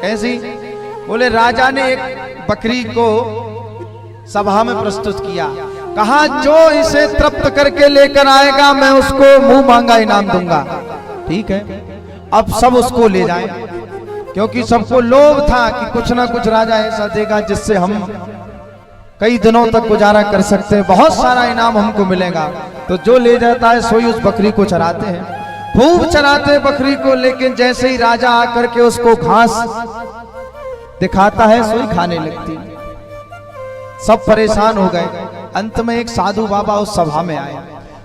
कैसी? बोले राजा ने एक बकरी को सभा में प्रस्तुत किया, कहा जो इसे तृप्त करके लेकर आएगा मैं उसको मुंह मांगा इनाम दूंगा। ठीक है, अब सब उसको ले जाएं, क्योंकि सबको लोभ था कि कुछ ना कुछ राजा ऐसा देगा जिससे हम कई दिनों तक गुजारा कर सकते हैं, बहुत सारा इनाम हमको मिलेगा। तो जो ले जाता है सोई उस बकरी को चराते हैं, खूब चराते हैं बकरी को। लेकिन जैसे ही राजा आकर के उसको घास दिखाता है सोई खाने लगती। सब परेशान हो गए। अंत में एक साधु बाबा उस सभा में आए।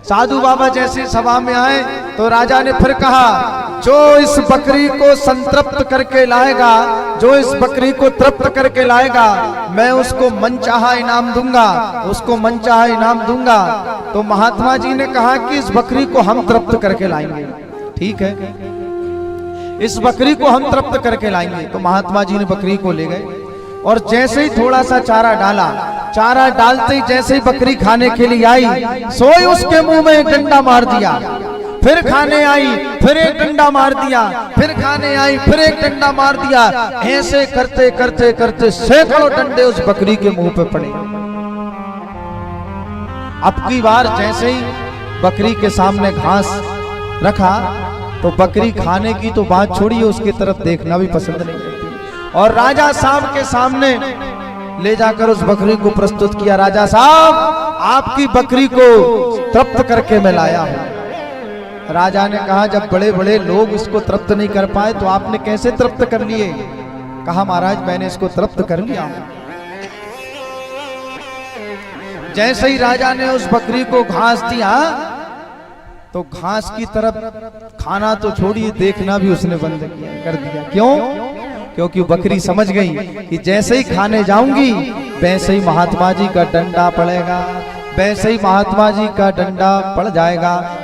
साधु बाबा जैसे सभा में आए तो राजा ने फिर कहा, जो इस बकरी को संतृप्त करके लाएगा, जो इस बकरी को तृप्त करके लाएगा, मैं उसको मनचाहा इनाम दूंगा, उसको मनचाहा इनाम दूंगा। तो महात्मा जी ने कहा कि इस बकरी को हम तृप्त करके लाएंगे। ठीक है, इस बकरी को हम तृप्त करके लाएंगे। तो महात्मा जी ने बकरी को ले गए और जैसे ही थोड़ा सा चारा डाला, चारा डालते ही जैसे ही बकरी खाने के लिए आई, सोई उसके मुंह में एक डंडा मार दिया। फिर खाने आई, फिर एक डंडा मार दिया, फिर खाने आई, फिर एक डंडा मार दिया। ऐसे करते करते करते सैकड़ों डंडे उस बकरी के मुंह पे पड़े। अब की बार जैसे ही बकरी के सामने घास रखा तो बकरी खाने की तो बात छोड़िए, उसकी तरफ देखना भी पसंद नहीं करती। और राजा साहब के सामने ले जाकर उस बकरी को प्रस्तुत किया, राजा साहब आपकी बकरी को तृप्त करके मैं लाया हूं। राजा ने कहा, जब बड़े बड़े लोग इसको तृप्त नहीं कर पाए तो आपने कैसे तृप्त कर लिए? कहा, महाराज मैंने इसको तृप्त कर लिया हूं। जैसे ही राजा ने उस बकरी को घास दिया तो घास की तरफ खाना तो छोड़िए, देखना भी उसने बंद कर दिया। क्यों? क्योंकि बकरी समझ गई कि जैसे ही खाने जाऊंगी वैसे ही महात्मा जी का डंडा पड़ेगा, वैसे ही महात्मा जी का डंडा पड़ जाएगा। तो